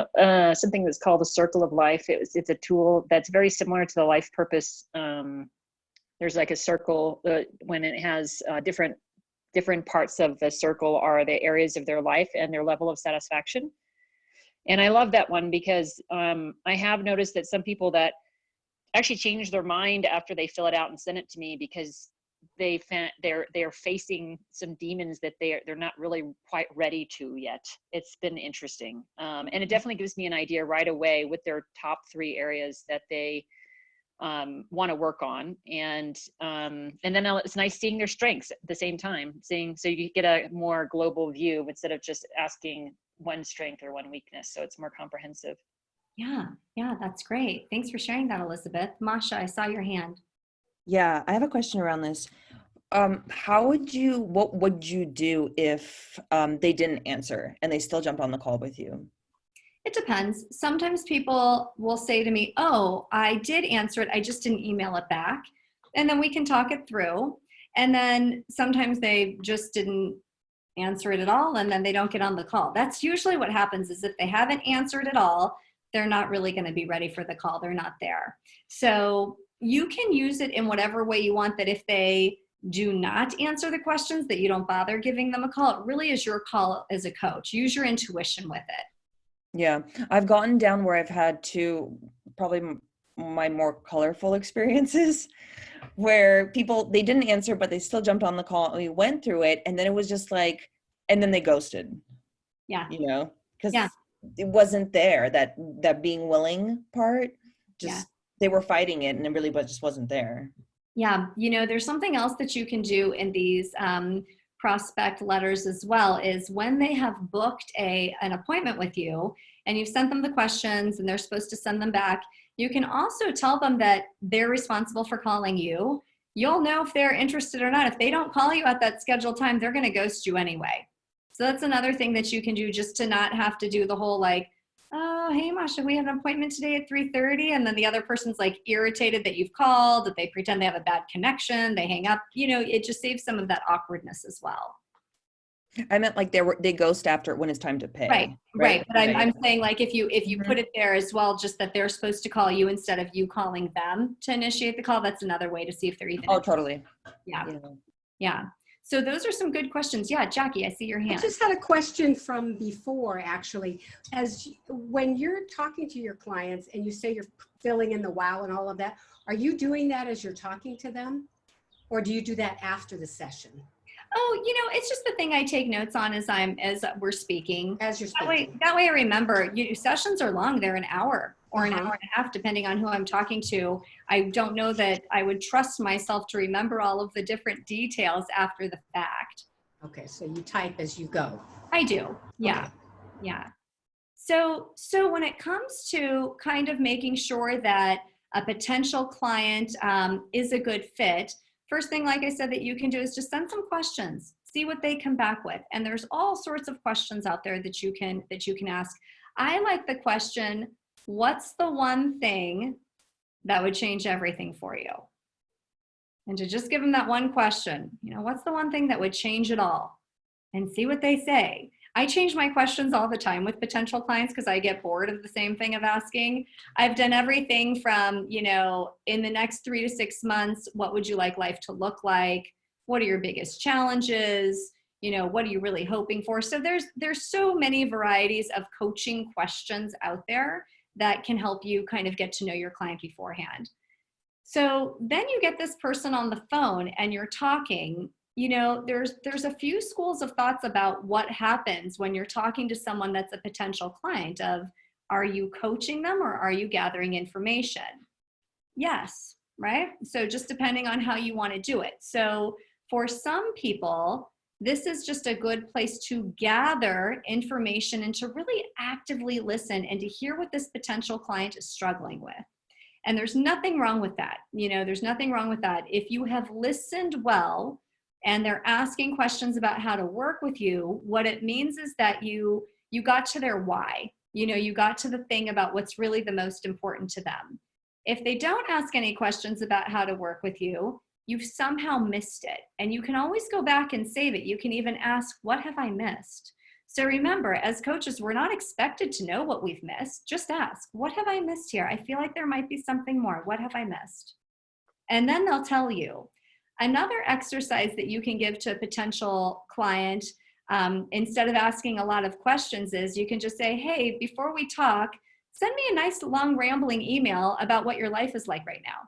something that's called a Circle of Life. It's a tool that's very similar to the life purpose. There's like a circle when it has different parts of the circle are the areas of their life and their level of satisfaction. And I love that one because I have noticed that some people that actually change their mind after they fill it out and send it to me, because they're facing some demons that they're not really quite ready to yet. It's been interesting. And it definitely gives me an idea right away with their top 3 areas that they want to work on. And then it's nice seeing their strengths at the same time, so you get a more global view instead of just asking one strength or one weakness. So it's more comprehensive. Yeah, that's great. Thanks for sharing that, Elizabeth. Masha, I saw your hand. Yeah, I have a question around this. What would you do if they didn't answer and they still jumped on the call with you? It depends. Sometimes people will say to me, oh, I did answer it, I just didn't email it back. And then we can talk it through. And then sometimes they just didn't answer it at all, and then they don't get on the call. That's usually what happens, is if they haven't answered at all, they're not really going to be ready for the call. They're not there. So you can use it in whatever way you want, that if they do not answer the questions, that you don't bother giving them a call. It really is your call as a coach. Use your intuition with it. Yeah, I've gotten down where I've had to, probably my more colorful experiences, where they didn't answer, but they still jumped on the call and we went through it. And then it was just like, and then they ghosted. Yeah. Because it wasn't there, that being willing part, they were fighting it, and it really just wasn't there. Yeah, there's something else that you can do in these prospect letters as well, is when they have booked an appointment with you and you've sent them the questions and they're supposed to send them back, you can also tell them that they're responsible for calling you. You'll know if they're interested or not. If they don't call you at that scheduled time, they're going to ghost you anyway. So that's another thing that you can do, just to not have to do the whole like, oh, hey, Masha, we have an appointment today at 3:30. And then the other person's like irritated that you've called, that they pretend they have a bad connection, they hang up. It just saves some of that awkwardness as well. I meant like they ghost after when it's time to pay. Right. But I'm saying, like, if you put it there as well, just that they're supposed to call you instead of you calling them to initiate the call, that's another way to see if they're even interested. Totally. Yeah. So those are some good questions. Yeah, Jackie, I see your hand. I just had a question from before, actually. When you're talking to your clients and you say you're filling in the wow and all of that, are you doing that as you're talking to them? Or do you do that after the session? Oh, it's just the thing I take notes on as we're speaking. As you're speaking. That way I remember. Sessions are long. They're an hour or an hour and a half, depending on who I'm talking to. I don't know that I would trust myself to remember all of the different details after the fact. Okay, so you type as you go. I do. Yeah. Okay. Yeah. So when it comes to kind of making sure that a potential client is a good fit, first thing, like I said, that you can do is just send some questions, see what they come back with. And there's all sorts of questions out there that you can ask. I like the question, what's the one thing that would change everything for you? And to just give them that one question, what's the one thing that would change it all? And see what they say. I change my questions all the time with potential clients because I get bored of the same thing of asking. I've done everything from, in the next 3 to 6 months, what would you like life to look like? What are your biggest challenges? What are you really hoping for? So there's so many varieties of coaching questions out there that can help you kind of get to know your client beforehand. So then you get this person on the phone and you're talking. There's a few schools of thoughts about what happens when you're talking to someone that's a potential client of, are you coaching them or are you gathering information? Yes, right? So just depending on how you want to do it. So for some people, this is just a good place to gather information and to really actively listen and to hear what this potential client is struggling with. And there's nothing wrong with that. There's nothing wrong with that. If you have listened well, and they're asking questions about how to work with you, what it means is that you got to their why. You got to the thing about what's really the most important to them. If they don't ask any questions about how to work with you, you've somehow missed it. And you can always go back and save it. You can even ask, what have I missed? So remember, as coaches, we're not expected to know what we've missed. Just ask, what have I missed here? I feel like there might be something more. What have I missed? And then they'll tell you. Another exercise that you can give to a potential client, instead of asking a lot of questions, is you can just say, hey, before we talk, send me a nice long rambling email about what your life is like right now.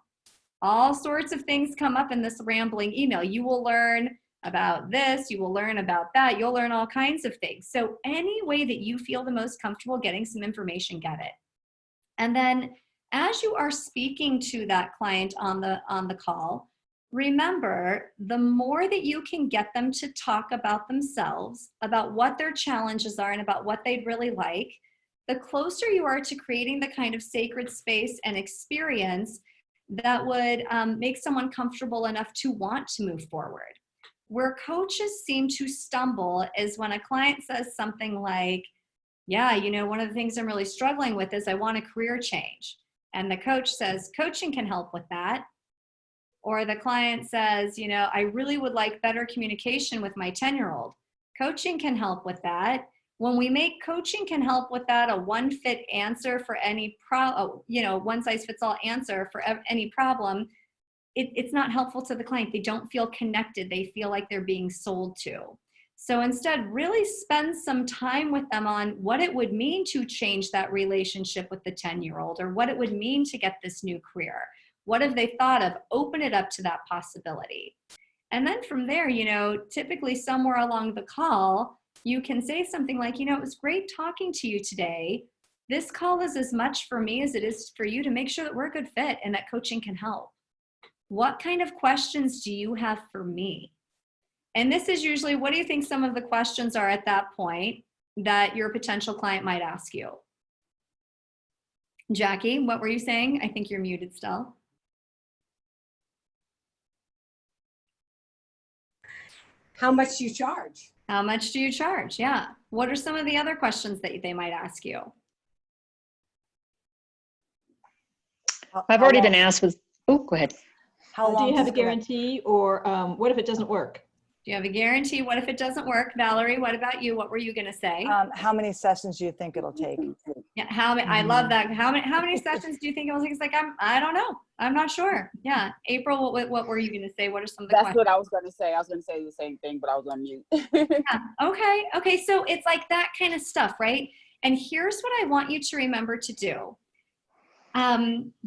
All sorts of things come up in this rambling email. You will learn about this, you will learn about that, you'll learn all kinds of things. So any way that you feel the most comfortable getting some information, get it. And then as you are speaking to that client on the call, remember, the more that you can get them to talk about themselves, about what their challenges are and about what they'd really like, the closer you are to creating the kind of sacred space and experience that would make someone comfortable enough to want to move forward. Where coaches seem to stumble is when a client says something like, yeah, you know, one of the things I'm really struggling with is I want a career change. And the coach says, coaching can help with that. Or the client says, you know, I really would like better communication with my 10-year-old. Coaching can help with that. When we make coaching can help with that a one-fit answer for any one-size-fits-all answer for any problem, it's not helpful to the client. They don't feel connected. They feel like they're being sold to. So instead, really spend some time with them on what it would mean to change that relationship with the 10-year-old, or what it would mean to get this new career. What have they thought of? Open it up to that possibility. And then from there, you know, typically somewhere along the call, you can say something like, you know, it was great talking to you today. This call is as much for me as it is for you to make sure that we're a good fit and that coaching can help. What kind of questions do you have for me? And this is usually, what do you think some of the questions are at that point that your potential client might ask you? Jackie, what were you saying? I think you're muted still. How much do you charge? How much do you charge? Yeah. What are some of the other questions that they might ask you? I've already been asked with, oh, go ahead. How long do you have a guarantee, or what if it doesn't work? Do you have a guarantee? What if it doesn't work? Valerie, what about you? What were you going to say? How many sessions do you think it'll take? Yeah, I love that. How many sessions do you think it will take? It's like, I don't know. I'm not sure. Yeah. April, what were you going to say? What are some of the That's questions? what I was going to say. I was going to say the same thing, but I was on mute. Yeah. Okay. So it's like that kind of stuff, right? And here's what I want you to remember to do.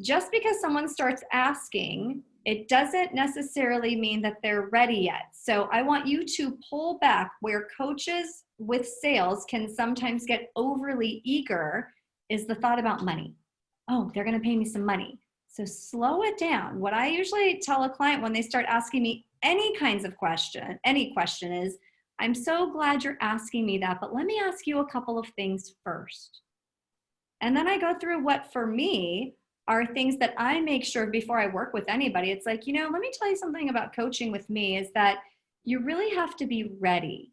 Just because someone starts asking, it doesn't necessarily mean that they're ready yet. So I want you to pull back. Where coaches with sales can sometimes get overly eager is the thought about money. Oh, they're going to pay me some money. So slow it down. What I usually tell a client when they start asking me any question is, I'm so glad you're asking me that, but let me ask you a couple of things first. And then I go through what for me are things that I make sure before I work with anybody. It's like, you know, let me tell you something about coaching with me is that you really have to be ready.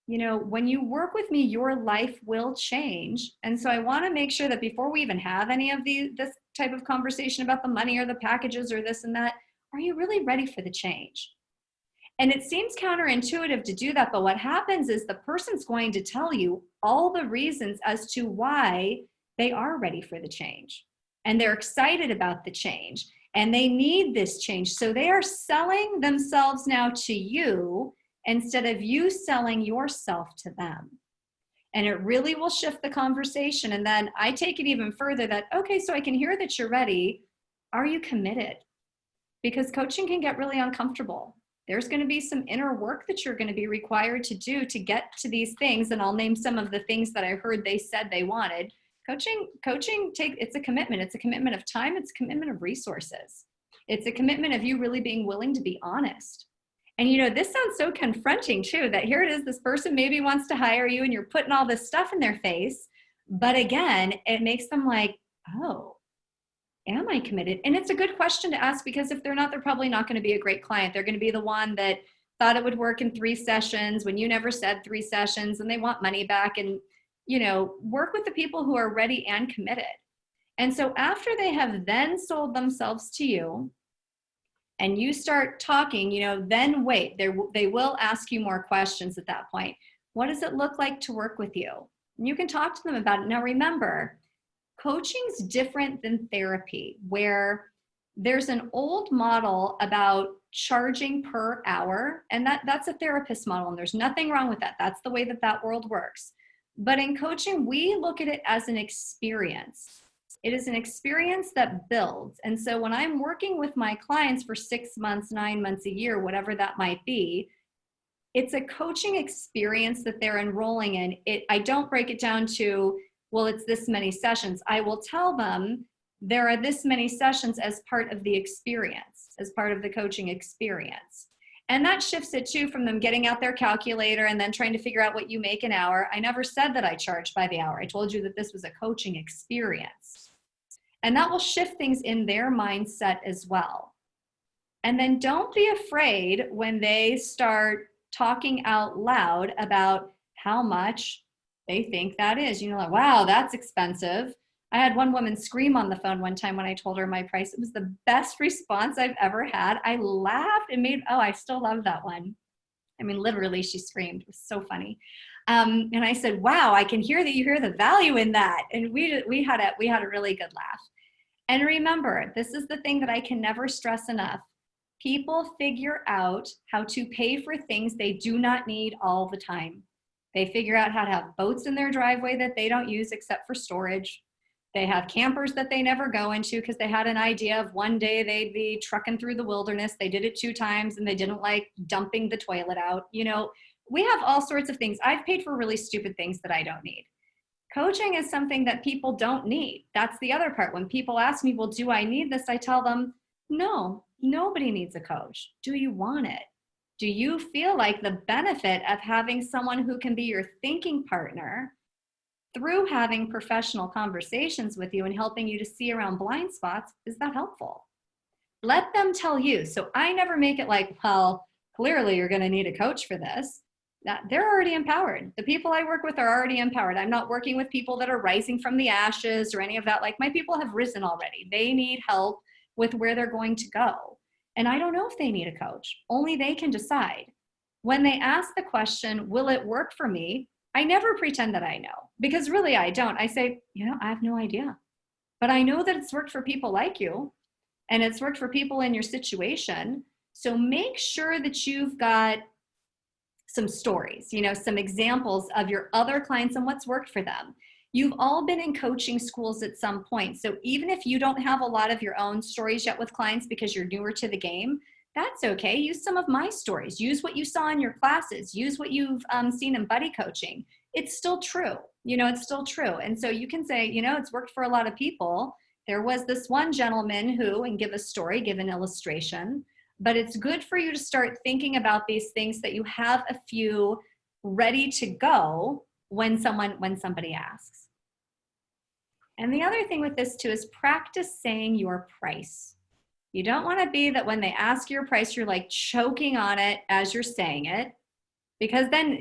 You know, when you work with me, your life will change. And so I want to make sure that before we even have any of this type of conversation about the money or the packages or this and that, are you really ready for the change? And it seems counterintuitive to do that, but what happens is the person's going to tell you all the reasons as to why they are ready for the change. And they're excited about the change. And they need this change. So they are selling themselves now to you instead of you selling yourself to them. And it really will shift the conversation. And then I take it even further that, okay, so I can hear that you're ready. Are you committed? Because coaching can get really uncomfortable. There's going to be some inner work that you're going to be required to do to get to these things. And I'll name some of the things that I heard they said they wanted. Coaching it's a commitment. It's a commitment of time. It's a commitment of resources. It's a commitment of you really being willing to be honest. And you know, this sounds so confronting too, that here it is, this person maybe wants to hire you and you're putting all this stuff in their face. But again, it makes them like, oh, am I committed? And it's a good question to ask, because if they're not, they're probably not going to be a great client. They're going to be the one that thought it would work in 3 sessions when you never said 3 sessions, and they want money back. And you know, work with the people who are ready and committed. And so after they have then sold themselves to you and you start talking, you know, then wait, they will ask you more questions at that point. What does it look like to work with you? And you can talk to them about it. Now remember, coaching's different than therapy, where there's an old model about charging per hour, and that's a therapist model, and there's nothing wrong with that. That's the way that world works. But in coaching, we look at it as an experience. It is an experience that builds. And so when I'm working with my clients for 6 months, 9 months, a year, whatever that might be, it's a coaching experience that they're enrolling in. I don't break it down to, well, it's this many sessions. I will tell them there are this many sessions as part of the experience, as part of the coaching experience. And that shifts it too from them getting out their calculator and then trying to figure out what you make an hour. I never said that I charged by the hour. I told you that this was a coaching experience. And that will shift things in their mindset as well. And then don't be afraid when they start talking out loud about how much they think that is. You know, like, wow, that's expensive. I had one woman scream on the phone one time when I told her my price. It was the best response I've ever had. I laughed and I still love that one. I mean, literally, she screamed. It was so funny. And I said, wow, I can hear that you hear the value in that. And we had a really good laugh. And remember, this is the thing that I can never stress enough. People figure out how to pay for things they do not need all the time. They figure out how to have boats in their driveway that they don't use except for storage. They have campers that they never go into because they had an idea of one day they'd be trucking through the wilderness. They did it 2 times and they didn't like dumping the toilet out. You know, we have all sorts of things. I've paid for really stupid things that I don't need. Coaching is something that people don't need. That's the other part. When people ask me, well, do I need this? I tell them, no, nobody needs a coach. Do you want it? Do you feel like the benefit of having someone who can be your thinking partner through having professional conversations with you and helping you to see around blind spots, is that helpful? Let them tell you. So I never make it like, well, clearly you're going to need a coach for this. They're already empowered. The people I work with are already empowered. I'm not working with people that are rising from the ashes or any of that. Like, my people have risen already. They need help with where they're going to go. And I don't know if they need a coach. Only they can decide. When they ask the question, will it work for me? I never pretend that I know, because really I don't. I say, I have no idea. But I know that it's worked for people like you, and it's worked for people in your situation. So make sure that you've got some stories, some examples of your other clients and what's worked for them. You've all been in coaching schools at some point. So even if you don't have a lot of your own stories yet with clients because you're newer to the game, that's okay. Use some of my stories. Use what you saw in your classes. Use what you've seen in buddy coaching. It's still true. It's still true. And so you can say, it's worked for a lot of people. There was this one gentleman who, and give a story, give an illustration. But it's good for you to start thinking about these things, that you have a few ready to go when somebody asks. And the other thing with this too is practice saying your price. You don't want to be that when they ask your price, you're like choking on it as you're saying it, because then,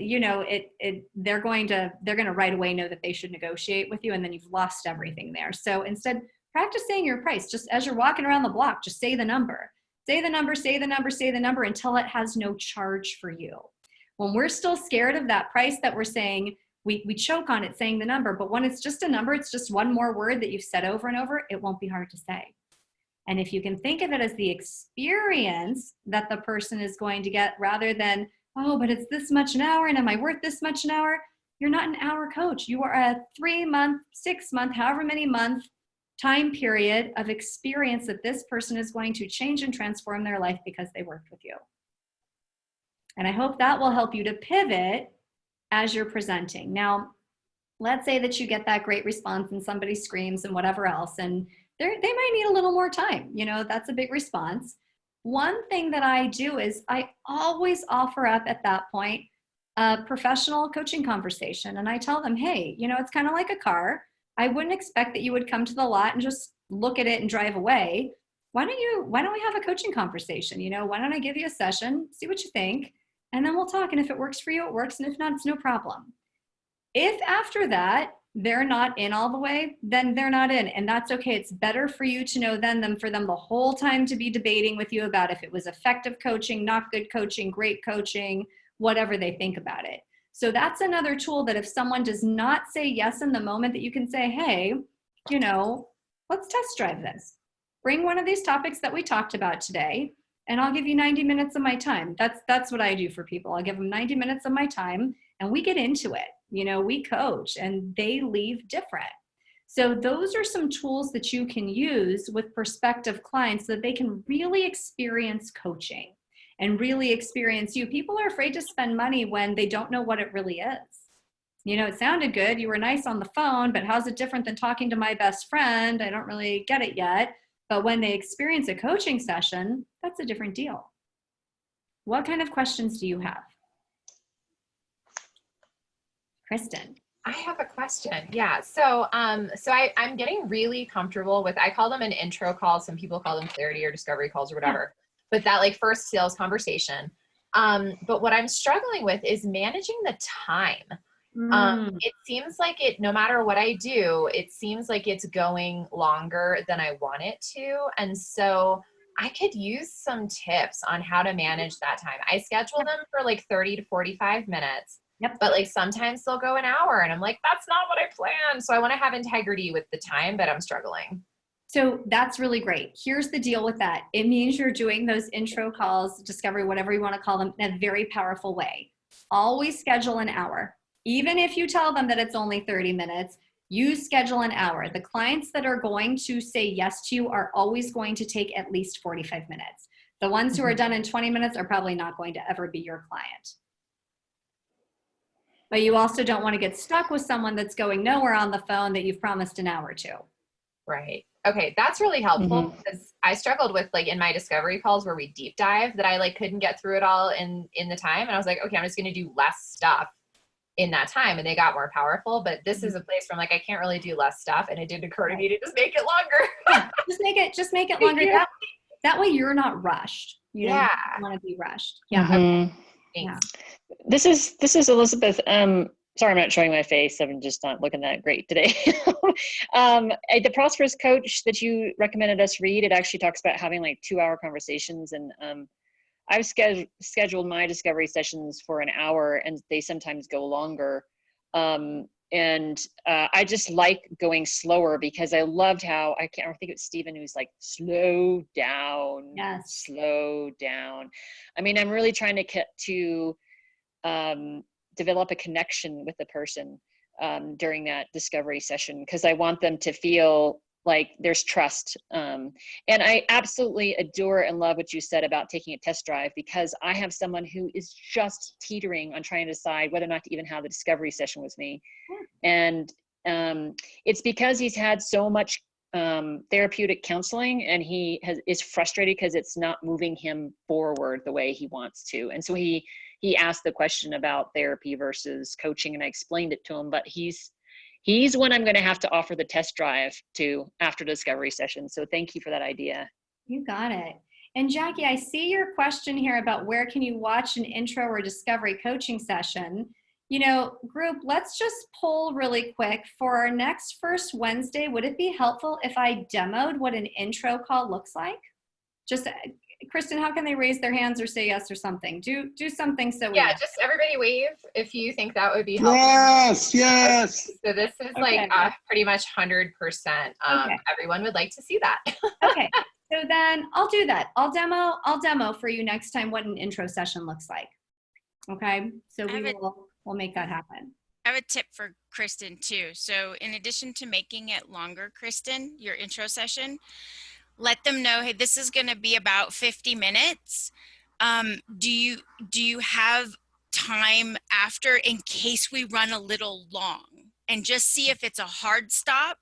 they're going to right away know that they should negotiate with you, and then you've lost everything there. So instead, practice saying your price. Just as you're walking around the block, just say the number. Say the number, say the number, say the number until it has no charge for you. When we're still scared of that price that we're saying, we choke on it saying the number. But when it's just a number, it's just one more word that you've said over and over, it won't be hard to say. And if you can think of it as the experience that the person is going to get, rather than, oh, but it's this much an hour and am I worth this much an hour? You're not an hour coach. You are a 3-month, 6-month, however many month time period of experience that this person is going to change and transform their life because they worked with you. And I hope that will help you to pivot as you're presenting. Now, let's say that you get that great response and somebody screams and whatever else, and they might need a little more time. That's a big response. One thing that I do is I always offer up at that point a professional coaching conversation. And I tell them, hey, it's kind of like a car. I wouldn't expect that you would come to the lot and just look at it and drive away. Why don't we have a coaching conversation? Why don't I give you a session, see what you think, and then we'll talk. And if it works for you, it works. And if not, it's no problem. If after that, they're not in all the way, then they're not in. And that's okay. It's better for you to know then than for them the whole time to be debating with you about if it was effective coaching, not good coaching, great coaching, whatever they think about it. So that's another tool that if someone does not say yes in the moment, that you can say, hey, let's test drive this. Bring one of these topics that we talked about today, and I'll give you 90 minutes of my time. That's what I do for people. I'll give them 90 minutes of my time, and we get into it. We coach and they leave different. So those are some tools that you can use with prospective clients so that they can really experience coaching and really experience you. People are afraid to spend money when they don't know what it really is. It sounded good. You were nice on the phone, but how's it different than talking to my best friend? I don't really get it yet. But when they experience a coaching session, that's a different deal. What kind of questions do you have? Kristen. I have a question. Yeah. So I'm getting really comfortable with, I call them an intro call. Some people call them clarity or discovery calls or whatever, but that like first sales conversation. But what I'm struggling with is managing the time. It seems like no matter what I do, it seems like it's going longer than I want it to. And so I could use some tips on how to manage that time. I schedule them for like 30 to 45 minutes. Yep. But like sometimes they'll go an hour and I'm like, that's not what I planned. So I want to have integrity with the time, but I'm struggling. So that's really great. Here's the deal with that. It means you're doing those intro calls, discovery, whatever you want to call them, in a very powerful way. Always schedule an hour. Even if you tell them that it's only 30 minutes, you schedule an hour. The clients that are going to say yes to you are always going to take at least 45 minutes. The ones who are done in 20 minutes are probably not going to ever be your client. But you also don't want to get stuck with someone that's going nowhere on the phone that you've promised an hour to. Right. Okay. That's really helpful because I struggled with like in my discovery calls where we deep dive that I like couldn't get through it all in the time. And I was like, okay, I'm just going to do less stuff in that time. And they got more powerful, but this is a place where I'm like, I can't really do less stuff. And it did occur to me to just make it longer. Yeah, just make it longer. That way you're not rushed. You don't want to be rushed. Yeah. Mm-hmm. Thanks. This is Elizabeth. Sorry, I'm not showing my face. I'm just not looking that great today. The Prosperous Coach that you recommended us read, it actually talks about having like 2-hour conversations. And I've scheduled my discovery sessions for an hour and they sometimes go longer. I just like going slower because I loved how, I think it's Stephen who's like, slow down, slow down. I mean, I'm really trying to develop a connection with the person during that discovery session because I want them to feel like there's trust. And I absolutely adore and love what you said about taking a test drive because I have someone who is just teetering on trying to decide whether or not to even have the discovery session with me. And it's because he's had so much therapeutic counseling and he is frustrated because it's not moving him forward the way he wants to. And so he asked the question about therapy versus coaching and I explained it to him, but he's when I'm going to have to offer the test drive to after discovery session. So thank you for that idea. You got it. And Jackie, I see your question here about where can you watch an intro or discovery coaching session. Group, let's just poll really quick. For our next first Wednesday, would it be helpful if I demoed what an intro call looks like? Just, Kristen, how can they raise their hands or say yes or something? Do something so just everybody wave if you think that would be helpful. Yes. So this is like pretty much 100%. Everyone would like to see that. Okay. So then I'll do that. I'll demo for you next time what an intro session looks like. Okay. So we'll make that happen. I have a tip for Kristen too. So in addition to making it longer, Kristen, your intro session, let them know, hey, this is going to be about 50 minutes. Do you have time after in case we run a little long? And just see if it's a hard stop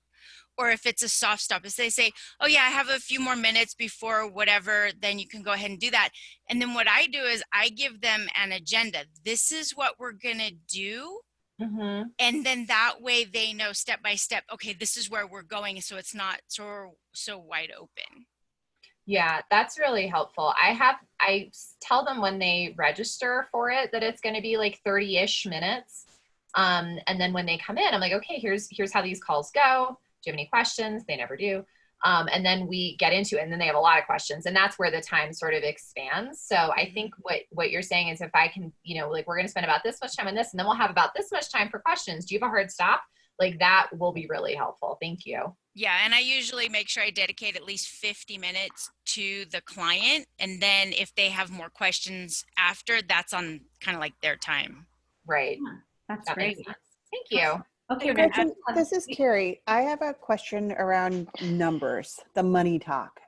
or if it's a soft stop. If they say, oh yeah, I have a few more minutes before whatever, then you can go ahead and do that. And then what I do is I give them an agenda. This is what we're going to do. Mm-hmm. And then that way they know step by step, okay, this is where we're going. So it's not so wide open. Yeah, that's really helpful. I tell them when they register for it that it's going to be like 30-ish minutes. And then when they come in, I'm like, okay, here's how these calls go. Do you have any questions? They never do. And then we get into it and then they have a lot of questions and that's where the time sort of expands. So I think what you're saying is if I can, like we're going to spend about this much time on this and then we'll have about this much time for questions. Do you have a hard stop? Like that will be really helpful. Thank you. Yeah. And I usually make sure I dedicate at least 50 minutes to the client. And then if they have more questions after, that's on kind of like their time. Right. Yeah, that's great. Thank you. Okay, Gretchen, this is Carrie. I have a question around numbers, the money talk.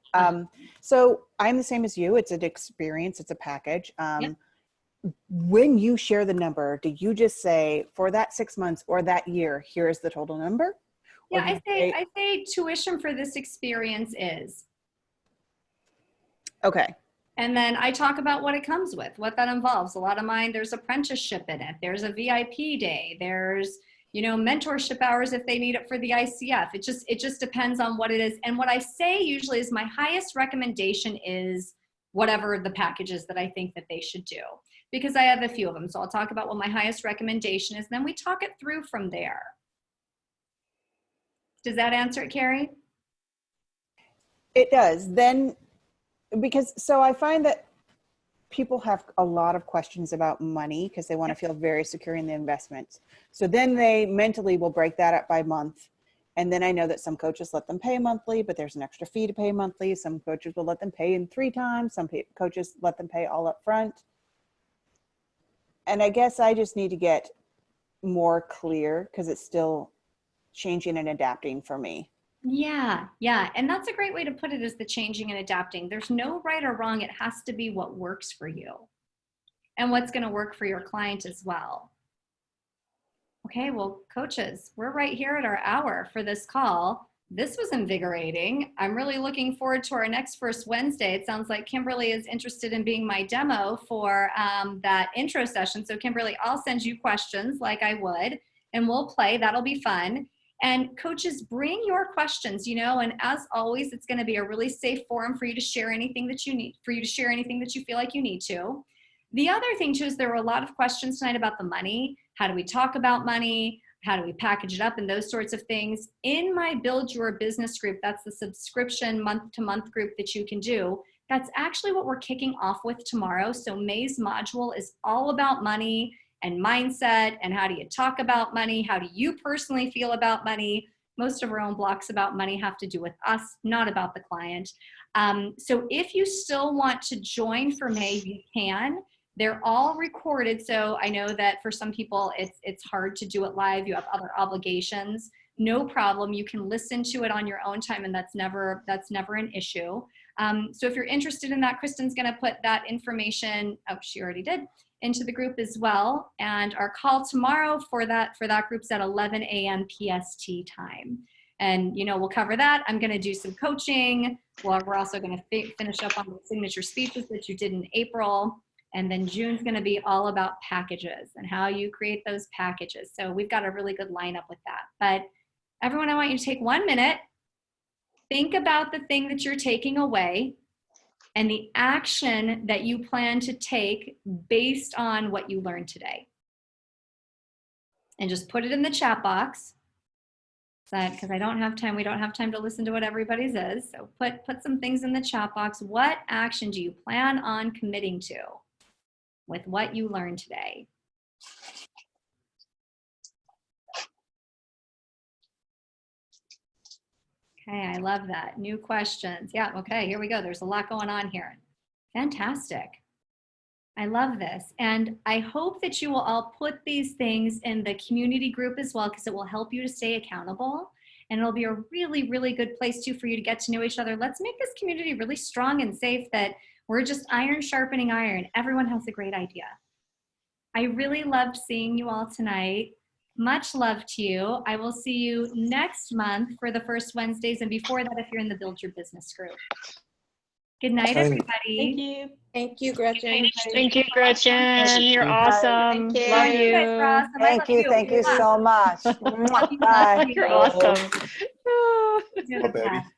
So I'm the same as you. It's an experience. It's a package. When you share the number, do you just say for that 6 months or that year, here's the total number? Yeah, I say tuition for this experience is. Okay. And then I talk about what it comes with, what that involves. A lot of mine, there's apprenticeship in it. There's a VIP day. There's, mentorship hours if they need it for the ICF. It just depends on what it is. And what I say usually is my highest recommendation is whatever the package is that I think that they should do, because I have a few of them. So I'll talk about what my highest recommendation is. Then we talk it through from there. Does that answer it, Carrie? It does. Then, so I find that people have a lot of questions about money because they want to feel very secure in the investments. So then they mentally will break that up by month. And then I know that some coaches let them pay monthly, but there's an extra fee to pay monthly. Some coaches will let them pay in 3 times. Some coaches let them pay all up front. And I guess I just need to get more clear because it's still changing and adapting for me. Yeah. And that's a great way to put it, is the changing and adapting. There's no right or wrong. It has to be what works for you and what's going to work for your client as well. Okay, well, coaches, we're right here at our hour for this call. This was invigorating. I'm really looking forward to our next First Wednesday. It sounds like Kimberly is interested in being my demo for that intro session. So Kimberly, I'll send you questions like I would, and we'll play. That'll be fun. And coaches, bring your questions, and as always, it's going to be a really safe forum for you to share anything that you need, for you to share anything that you feel like you need to. The other thing too is there were a lot of questions tonight about the money. How do we talk about money? How do we package it up and those sorts of things? In my Build Your Business group, that's the subscription month-to-month group that you can do. That's actually what we're kicking off with tomorrow. So May's module is all about money and mindset, and how do you talk about money? How do you personally feel about money? Most of our own blocks about money have to do with us, not about the client. So if you still want to join for May, you can. They're all recorded, so I know that for some people it's hard to do it live. You have other obligations. No problem. You can listen to it on your own time, and that's never an issue. So if you're interested in that, Kristen's going to put that information. Oh, she already did. Into the group as well. And our call tomorrow for that group's at 11 a.m. PST time. And, we'll cover that. I'm going to do some coaching. Well, we're also going to finish up on the signature speeches that you did in April. And then June's going to be all about packages and how you create those packages. So we've got a really good lineup with that. But everyone, I want you to take 1 minute. Think about the thing that you're taking away and the action that you plan to take based on what you learned today. And just put it in the chat box. Because I don't have time, we don't have time to listen to what everybody's is. So put some things in the chat box. What action do you plan on committing to with what you learned today? Okay, I love that. New questions. Yeah, okay, here we go. There's a lot going on here. Fantastic. I love this. And I hope that you will all put these things in the community group as well, because it will help you to stay accountable. And it'll be a really, really good place too for you to get to know each other. Let's make this community really strong and safe, that we're just iron sharpening iron. Everyone has a great idea. I really loved seeing you all tonight. Much love to you. I will see you next month for the First Wednesdays, and before that if you're in the Build Your Business group. Good night, everybody. Thank you. Thank you, Gretchen. Thank you, Gretchen. You're awesome. Thank you. Love you. Ross. And I love you. Thank you so much. Bye. You're awesome. You're the best.